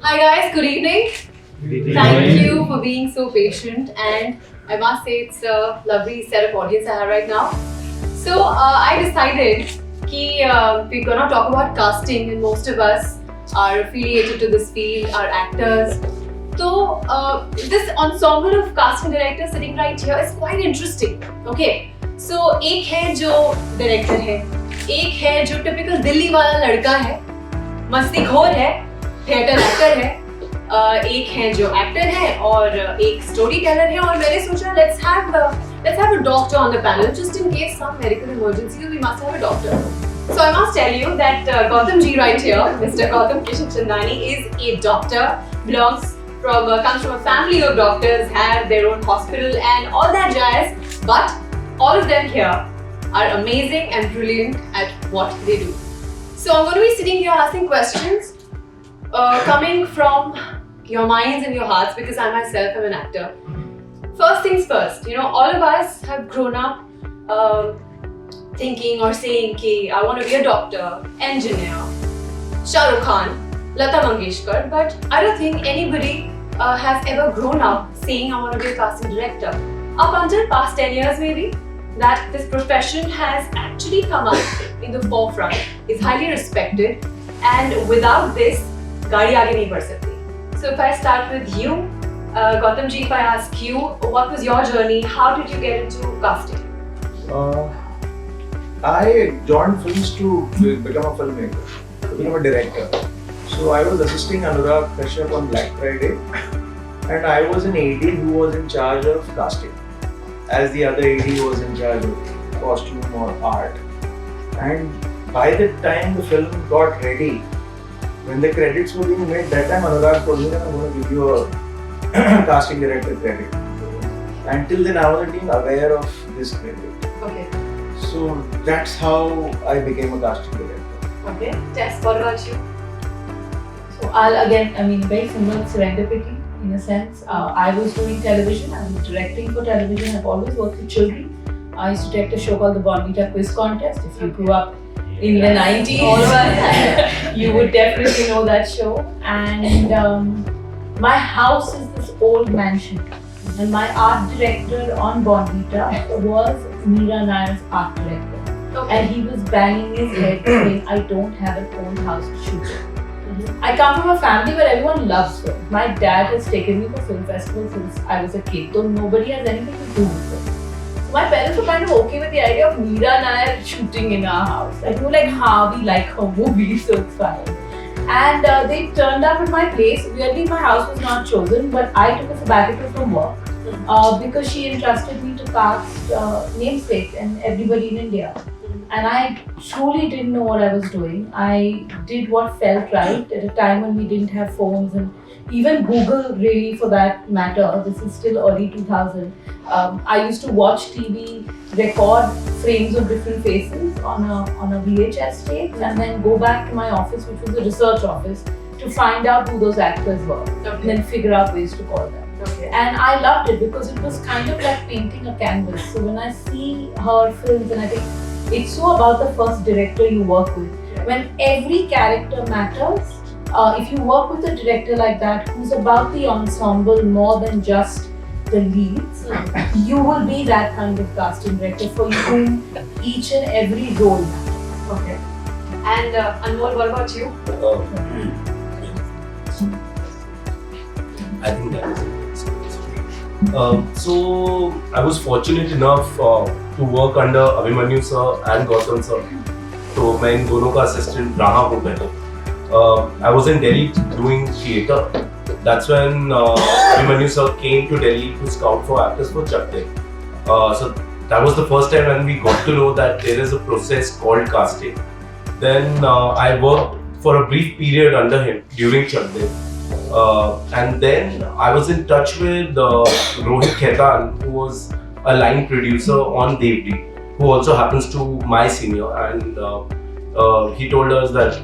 Hi guys, good evening. Thank you for being so patient, and I must say it's a lovely set of audience I have right now. So I decided that we're gonna talk about casting, and most of us are affiliated to this field, are actors. So this ensemble of casting directors sitting right here is quite interesting. Okay, so एक है जो director है, एक है जो typical Delhi वाला लड़का है, मस्तीखोर है, थिएटर एक्टर है, एक है जो एक्टर है और एक स्टोरी टेलर है और मैंने सोचा let's have a doctor on the panel just in case some medical emergency we must have a doctor. So I must tell you that Gautam ji right here, Mr. Gautam Kishanchandani is a doctor, comes from a family of doctors, have their own hospital and all that jazz, but all of them here are amazing and brilliant at what they do. So I'm going to be sitting here asking questions coming from your minds and your hearts because I myself am an actor. First things first, all of us have grown up thinking or saying ki I want to be a doctor, engineer, Shah Rukh Khan, Lata Mangeshkar, but I don't think anybody has ever grown up saying I want to be a casting director. Up until past 10 years maybe, that this profession has actually come up in the forefront, is highly respected, and without this, gaadi aage nahi badh sakti. So if I start with you, Gautam ji, if I ask you, what was your journey? How did you get into casting? I joined films to become a filmmaker, to become a director. So I was assisting Anurag Kashyap on Black Friday, and I was an AD who was in charge of casting, as the other AD was in charge of costume or art. And by the time the film got ready, when the credits were being made, that time Anurag told me that I'm going to give you a casting director credit. Until then I wasn't even aware of this credit. Okay. So that's how I became a casting director. Okay. Tess, what about you? So very similar to serendipity in a sense. I was doing television, I was directing for television, I've always worked with children. I used to direct a show called the Bonvita Quiz Contest. If you grew up in the 90s, all of us, you would definitely know that show. And my house is this old mansion. And my art director on Bonvita was Meera Nair's art director. Okay. And he was banging his head saying, I don't have an own house to shoot in. I come from a family where everyone loves film. My dad has taken me to film festivals since I was a kid, though nobody has anything to do with it. So my parents were kind of okay with the idea of Meera Nair shooting in our house. Like, they were like, we like her movies, so it's fine. And they turned up at my place. Weirdly, my house was not chosen, but I took a sabbatical from work because she entrusted me to cast Namesake and everybody in India. And I truly didn't know what I was doing. I did what felt right at a time when we didn't have phones and even Google really for that matter. This is still early 2000. I used to watch TV, record frames of different faces on a VHS tape and then go back to my office, which was a research office, to find out who those actors were and then figure out ways to call them. Okay. And I loved it because it was kind of like painting a canvas. So when I see her films, and I think it's so about the first director you work with. When every character matters, if you work with a director like that who's about the ensemble more than just the leads, you will be that kind of casting director for whom each and every role matters. Okay. And Anmol, what about you? I think that is it. So I was fortunate enough to work under Abhimanyu sir and Gautam sir. So मैं इन दोनों का assistant रहा हूँ पहले. I was in Delhi doing theatre. That's when Abhimanyu sir came to Delhi to scout for actors for Chak De. So that was the first time when we got to know that there is a process called casting. Then I worked for a brief period under him during Chak De. And then I was in touch with Rohit Khaitan, who was a line producer on Devdi, who also happens to my senior, and he told us that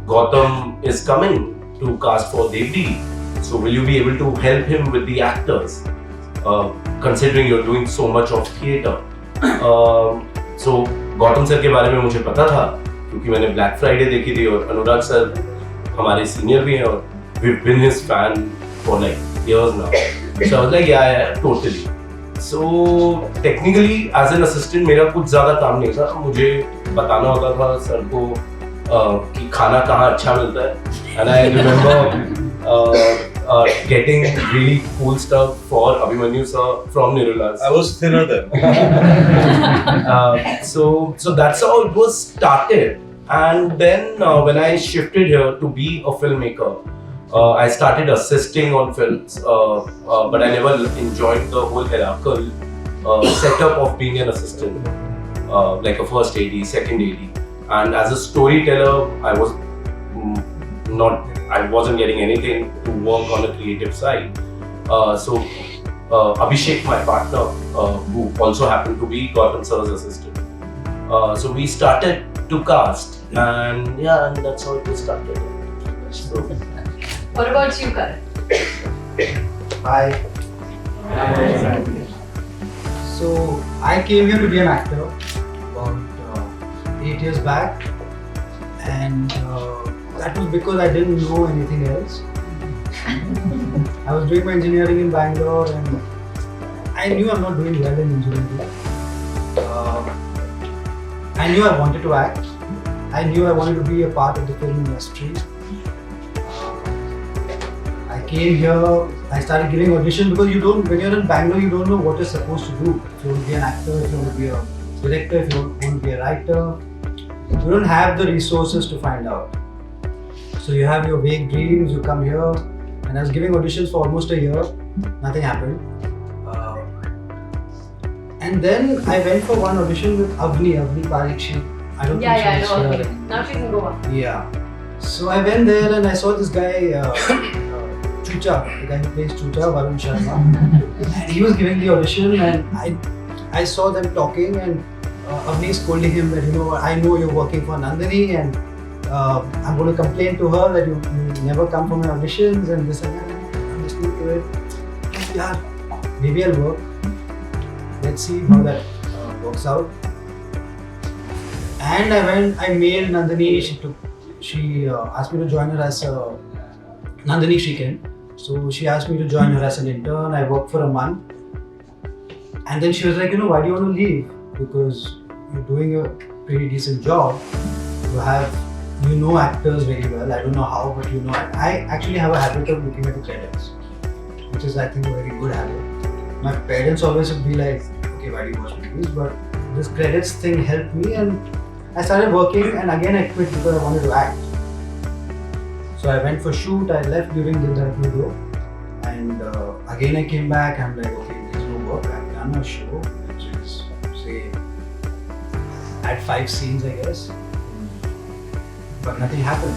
Gautam is coming to cast for Devdi, so will you be able to help him with the actors, considering you're doing so much of theatre. So Gautam sir के बारे में मुझे पता था क्योंकि मैंने black Friday देखी थी और अनुराग सर हमारे सीनियर भी हैं और we've been his fan for like years now. So I was like, yeah, totally. So technically, as an assistant, मेरा कुछ ज़्यादा काम नहीं था. मुझे बताना होता था सर को कि खाना कहाँ अच्छा मिलता है. And I remember getting really cool stuff for Abhimanyu sir from Nirula's. I was thinner then. So that's how it was started. And then when I shifted here to be a filmmaker, I started assisting on films, but I never enjoyed the whole hierarchical setup of being an assistant, like a first AD, second AD. And as a storyteller, I wasn't getting anything to work on the creative side. So Abhishek, my partner, who also happened to be Gautam sir's assistant. So we started to cast, and that's how it was started. So. What about you, Karan? Hi. So I came here to be an actor about 8 years back, and that was because I didn't know anything else. I was doing my engineering in Bangalore, and I knew I'm not doing well in engineering. I knew I wanted to act. I knew I wanted to be a part of the film industry. I came here, I started giving auditions because when you're in Bangalore, you don't know what you're supposed to do. If you want to be an actor, if you want to be a director, if you want to be a writer, you don't have the resources to find out. So you have your vague dreams, you come here, and I was giving auditions for almost a year, nothing happened. And then I went for one audition with Avni Parikshit. I don't think I she's know. here. Now she's in Goa. Yeah. So I went there and I saw this guy, Chucha, the guy who plays Chucha, Varun Sharma. And he was giving the audition, and I saw them talking, and Avni scolding him that, I know you're working for Nandini, and I'm going to complain to her that you never come for my auditions and this and that. I'm listening to it. Yeah, maybe I'll work. Let's see how that works out. And I mailed Nandini. She asked me to join her as a Nandini Shiken. So she asked me to join her as an intern. I worked for a month. And then she was like, why do you want to leave? Because you're doing a pretty decent job. You know actors very well. I don't know how, but I actually have a habit of looking at the credits, which is, I think, a very good habit. My parents always would be like, okay, why do you watch movies? But this credits thing helped me, and I started working, and again I quit because I wanted to act. So I went for shoot, I left during the video, and again I came back, I'm like, okay, there's no work. I've done a show, which is, say, I had 5 scenes, I guess, but nothing happened.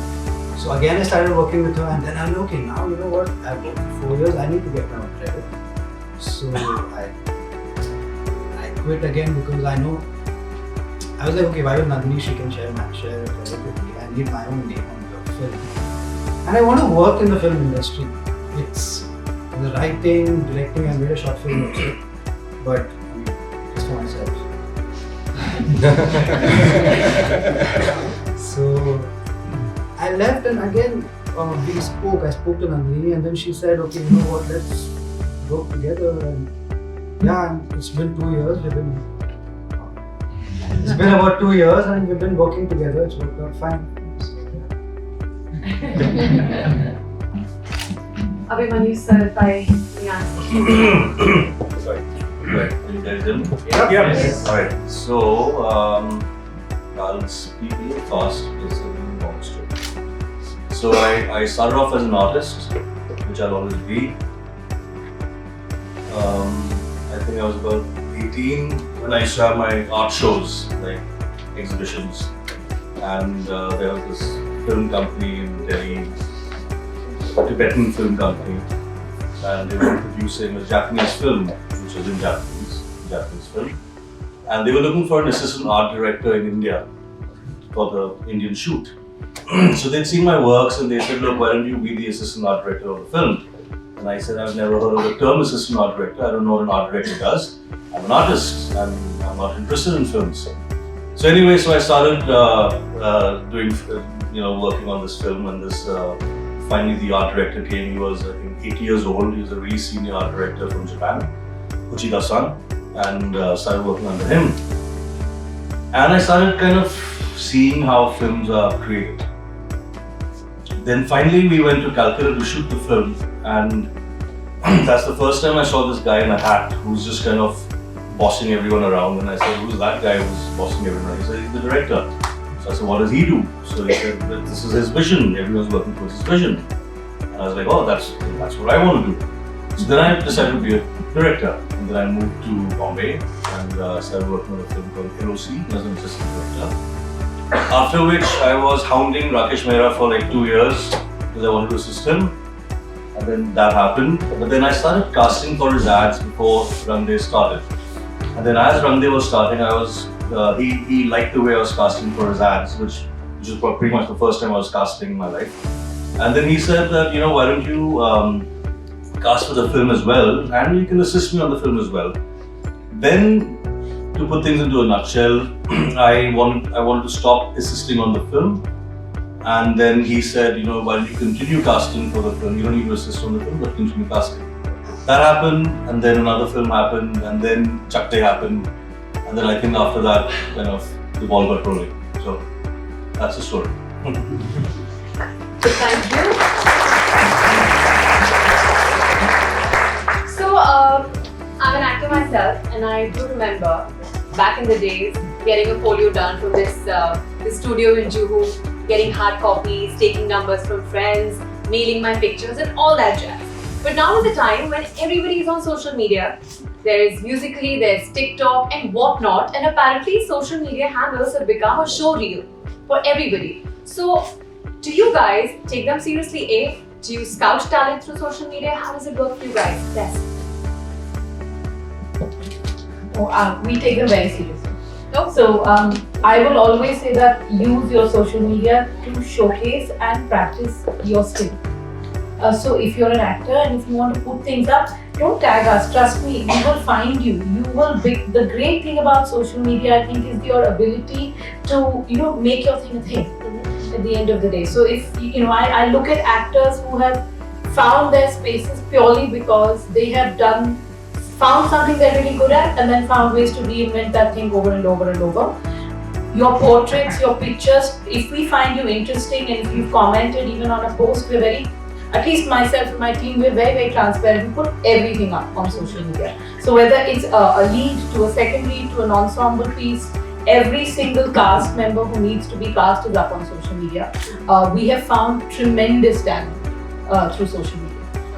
So again I started working with her, and then I'm like, okay, now you know what, I've worked for 4 years, I need to get my own credit. So I quit again because I know, I was like, okay, why would Nandini, she can share a credit with me? I need my own name on the film. And I want to work in the film industry. It's the writing, directing. I made a short film also, but just for myself. So I left, and again I spoke to Nandini, and then she said, okay, you know what, let's work together. And yeah, it's been 2 years. It's been about 2 years, and we've been working together. It's worked out fine. Abhimanyu sir, if I may ask. Sorry. Right. You guys hear me? Yeah. Yes. Alright. So, I'll speak a little fast. It's a really long story. So, I started off as an artist, which I'll always be. I think I was about 18 when I used to have my art shows, like exhibitions, and there was this film company in Delhi, a Tibetan film company, and they were producing a Japanese film, which was in Japanese film, and they were looking for an assistant art director in India for the Indian shoot. So they'd seen my works and they said, look, why don't you be the assistant art director of the film? And I said, I've never heard of the term assistant art director. I don't know what an art director does. I'm an artist and I'm not interested in films. So anyway, so I started working on this film, and this finally the art director came. He was, I think, 8 years old. He was a really senior art director from Japan, Uchida-san, and started working under him. And I started kind of seeing how films are created. Then finally we went to Calcutta to shoot the film, and that's the first time I saw this guy in a hat who's just kind of bossing everyone around. And I said, who's that guy who's bossing everyone around? He said, he's the director. So I said, what does he do? So he said that this is his vision, everyone's working towards his vision. And I was like, oh, that's what I want to do. So then I decided to be a director. And then I moved to Bombay and started working on a film called LOC as an assistant director. After which I was hounding Rakesh Mehra for like 2 years because I wanted to assist him. And then that happened. But then I started casting for his ads before Rang Day started. And then as Rang Day was starting, he liked the way I was casting for his ads, which was pretty much the first time I was casting in my life. And then he said that, why don't you cast for the film as well, and you can assist me on the film as well. Then, to put things into a nutshell, I wanted to stop assisting on the film. And then he said, why don't you continue casting for the film? You don't need to assist on the film, but continue casting. That happened, and then another film happened, and then Chak De happened. And then I think after that, kind of, the ball got rolling. So, that's the story. So thank you. So, I'm an actor myself, and I do remember back in the days getting a folio done from this studio in Juhu, getting hard copies, taking numbers from friends, mailing my pictures, and all that jazz. But now is the time when everybody is on social media. There is Musical.ly, there's TikTok, and whatnot, and apparently social media handles have become a show reel for everybody. So, do you guys take them seriously? A, do you scout talent through social media? How does it work for you guys? Tess? We take them very seriously. Oh. So I will always say that use your social media to showcase and practice your skill. So if you're an actor and if you want to put things up, don't tag us. Trust me, we will find you. You will be. The great thing about social media, I think, is your ability to make your thing a thing. At the end of the day. So if I look at actors who have found their spaces purely because they have found something they're really good at and then found ways to reinvent that thing over and over and over. Your portraits, your pictures, if we find you interesting and if you've commented even on a post, we're very, at least myself and my team, we're very, very transparent. We put everything up on social media. So whether it's a lead to a second lead to an ensemble piece, every single cast member who needs to be cast is up on social media. We have found tremendous talent through social media.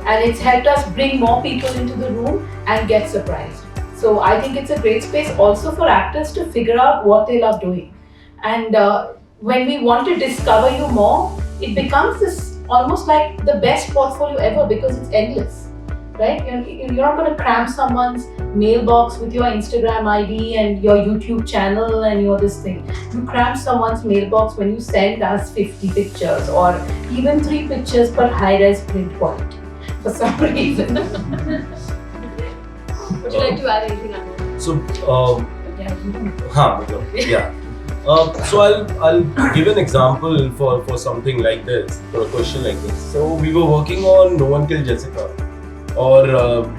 And it's helped us bring more people into the room and get surprised. So I think it's a great space also for actors to figure out what they love doing. And when we want to discover you more, it becomes this almost like the best portfolio ever because it's endless. Right? You're not going to cram someone's mailbox with your Instagram ID and your YouTube channel and your this thing. You cram someone's mailbox when you send us 50 pictures or even 3 pictures per high-res print quality for some reason. Would you like to add anything, Anmol? So, Yeah. So I'll give an example for something like this, for a question like this. So we were working on No One Killed Jessica. और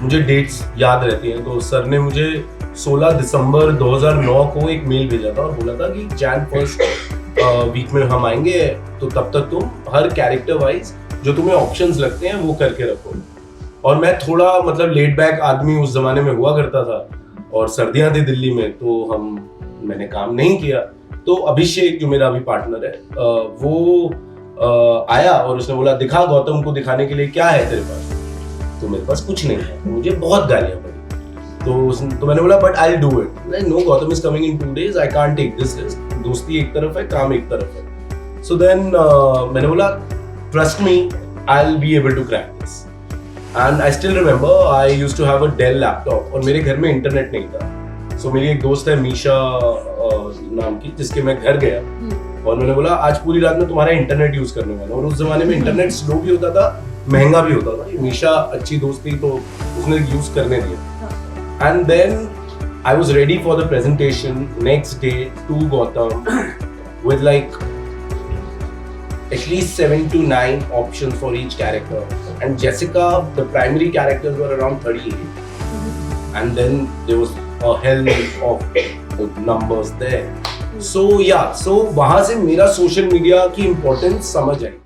मुझे dates याद रहती हैं तो sir ने मुझे 16 दिसंबर 2009 को एक मेल भेजा था और बोला था कि Jan 1st वीक में हम आएंगे तो तब तक तुम हर कैरेक्टर वाइज जो तुम्हें ऑप्शंस लगते हैं वो करके रखो। और मैं थोड़ा मतलब लेट बैक आदमी उस जमाने में हुआ करता था और सर्दियां थी दिल्ली में तो मैंने काम नहीं किया। तो अभिषेक जो मेरा अभी पार्टनर है वो आया और उसने बोला दिखा गौतम को दिखाने के लिए क्या है तेरे पास। तो मेरे पास कुछ नहीं है, मुझे बहुत गालियां पड़ी। तो मैंने बोला but I do it. Like no Gautam is coming in 2 days, I can't take this risk. दोस्ती एक तरफ है, काम एक तरफ है। सो देन मैंने बोला trust me I will be able to crack this. And I still remember I used to have a Dell laptop और मेरे घर में इंटरनेट नहीं था। सो मेरी एक दोस्त है मीशा नाम की जिसके मैं घर गया और मैंने बोला आज पूरी रात में तुम्हारा इंटरनेट यूज करने वाला। और उस जमाने में इंटरनेट स्लो भी होता था, महंगा भी होता था। मीशा अच्छी दोस्त थी तो उसने यूज करने दिया। And then I was ready for the presentation next day to Gautam with like at least 7 to 9 options for each character. And Jessica, the primary characters were around 38. And then there was a hell of numbers there. So yeah, so वहाँ से मेरा social media की importance समझ आई.